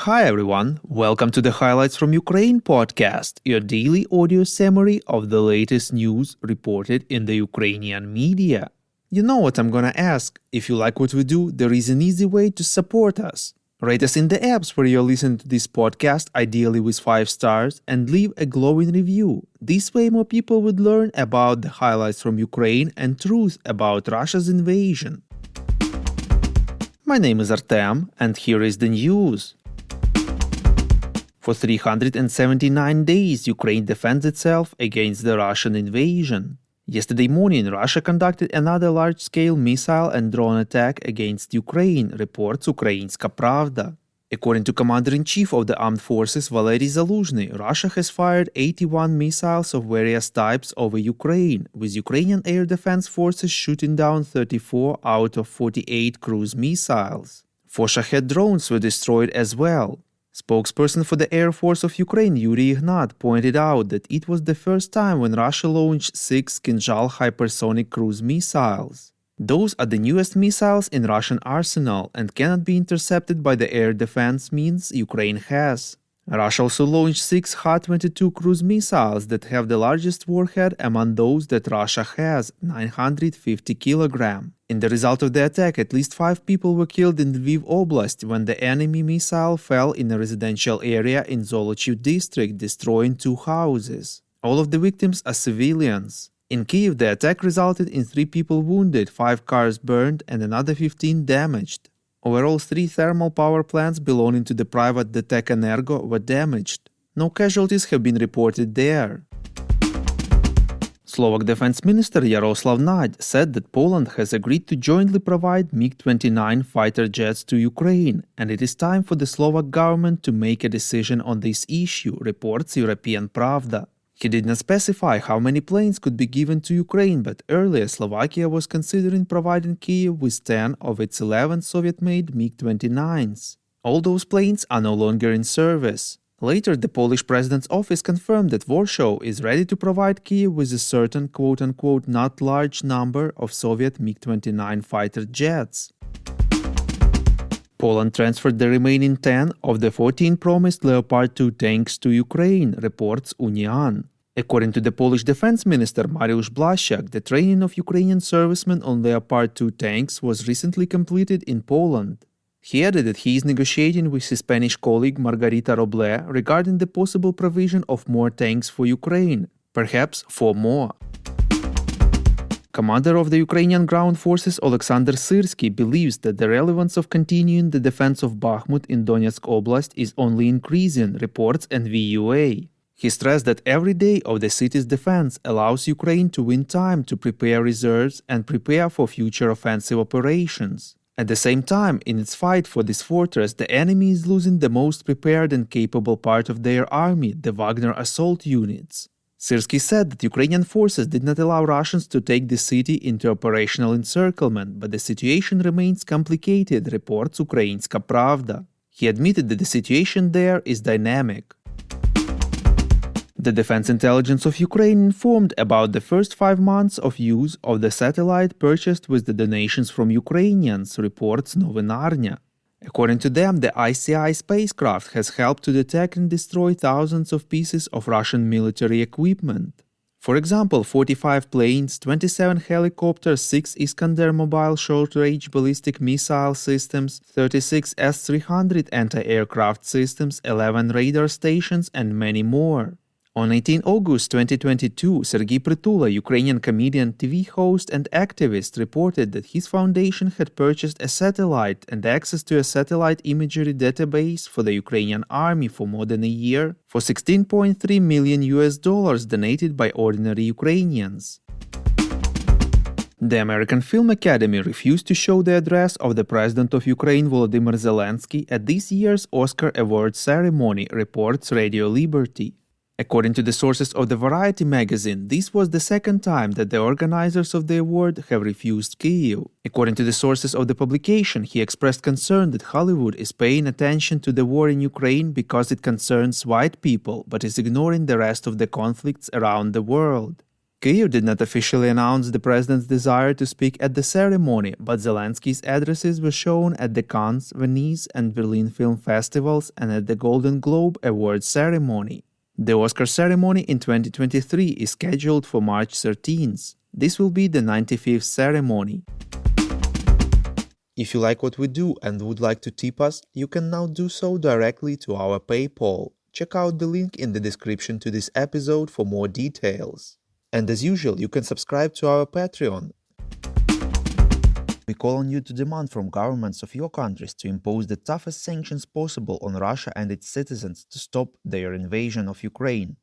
Hi everyone, welcome to the Highlights from Ukraine podcast, your daily audio summary of the latest news reported in the Ukrainian media. You know what I'm gonna ask? If you like what we do, there is an easy way to support us. Rate us in the apps where you're listening to this podcast, ideally with 5 stars, and leave a glowing review. This way more people would learn about the highlights from Ukraine and truth about Russia's invasion. My name is Artem, and here is the news. For 379 days, Ukraine defends itself against the Russian invasion. Yesterday morning, Russia conducted another large-scale missile and drone attack against Ukraine, reports Ukrainska Pravda. According to Commander-in-Chief of the Armed Forces Valery Zaluzhny, Russia has fired 81 missiles of various types over Ukraine, with Ukrainian air defense forces shooting down 34 out of 48 cruise missiles. 4 Shahed drones were destroyed as well. Spokesperson for the Air Force of Ukraine Yuri Ignat pointed out that it was the first time when Russia launched 6 Kinzhal hypersonic cruise missiles. Those are the newest missiles in Russian arsenal and cannot be intercepted by the air defense means Ukraine has. Russia also launched 6 Ha-22 cruise missiles that have the largest warhead among those that Russia has, 950 kg. In the result of the attack, at least 5 people were killed in Lviv Oblast when the enemy missile fell in a residential area in Zolochiv district, destroying 2 houses. All of the victims are civilians. In Kyiv, the attack resulted in 3 people wounded, 5 cars burned, and another 15 damaged. Overall, 3 thermal power plants belonging to the private Detek Energo were damaged. No casualties have been reported there. Slovak Defense Minister Jaroslav Naď said that Poland has agreed to jointly provide MiG-29 fighter jets to Ukraine, and it is time for the Slovak government to make a decision on this issue, reports European Pravda. He did not specify how many planes could be given to Ukraine, but earlier Slovakia was considering providing Kyiv with 10 of its 11 Soviet-made MiG-29s. All those planes are no longer in service. Later, the Polish president's office confirmed that Warsaw is ready to provide Kyiv with a certain quote-unquote not large number of Soviet MiG-29 fighter jets. Poland transferred the remaining 10 of the 14 promised Leopard 2 tanks to Ukraine, reports Unian. According to the Polish defense minister Mariusz Błaszczak, the training of Ukrainian servicemen on Leopard 2 tanks was recently completed in Poland. He added that he is negotiating with his Spanish colleague Margarita Roble regarding the possible provision of more tanks for Ukraine, perhaps 4 more. Commander of the Ukrainian ground forces Oleksandr Syrsky believes that the relevance of continuing the defense of Bakhmut in Donetsk Oblast is only increasing, reports NVUA. He stressed that every day of the city's defense allows Ukraine to win time to prepare reserves and prepare for future offensive operations. At the same time, in its fight for this fortress, the enemy is losing the most prepared and capable part of their army, the Wagner assault units. Syrsky said that Ukrainian forces did not allow Russians to take the city into operational encirclement, but the situation remains complicated, reports Ukrainska Pravda. He admitted that the situation there is dynamic. The Defense Intelligence of Ukraine informed about the first 5 months of use of the satellite purchased with the donations from Ukrainians, reports Novinarnya. According to them, the ICI spacecraft has helped to detect and destroy thousands of pieces of Russian military equipment. For example, 45 planes, 27 helicopters, 6 Iskander mobile short-range ballistic missile systems, 36 S-300 anti-aircraft systems, 11 radar stations, and many more. On 18 August 2022, Sergei Prytula, Ukrainian comedian, TV host and activist, reported that his foundation had purchased a satellite and access to a satellite imagery database for the Ukrainian army for more than a year for $16.3 million donated by ordinary Ukrainians. The American Film Academy refused to show the address of the President of Ukraine Volodymyr Zelensky at this year's Oscar Awards ceremony, reports Radio Liberty. According to the sources of the Variety magazine, this was the second time that the organizers of the award have refused Kyiv. According to the sources of the publication, he expressed concern that Hollywood is paying attention to the war in Ukraine because it concerns white people, but is ignoring the rest of the conflicts around the world. Kyiv did not officially announce the president's desire to speak at the ceremony, but Zelensky's addresses were shown at the Cannes, Venice, and Berlin film festivals and at the Golden Globe Awards ceremony. The Oscar ceremony in 2023 is scheduled for March 13th. This will be the 95th ceremony. If you like what we do and would like to tip us, you can now do so directly to our PayPal. Check out the link in the description to this episode for more details. And as usual, you can subscribe to our Patreon. We call on you to demand from governments of your countries to impose the toughest sanctions possible on Russia and its citizens to stop their invasion of Ukraine.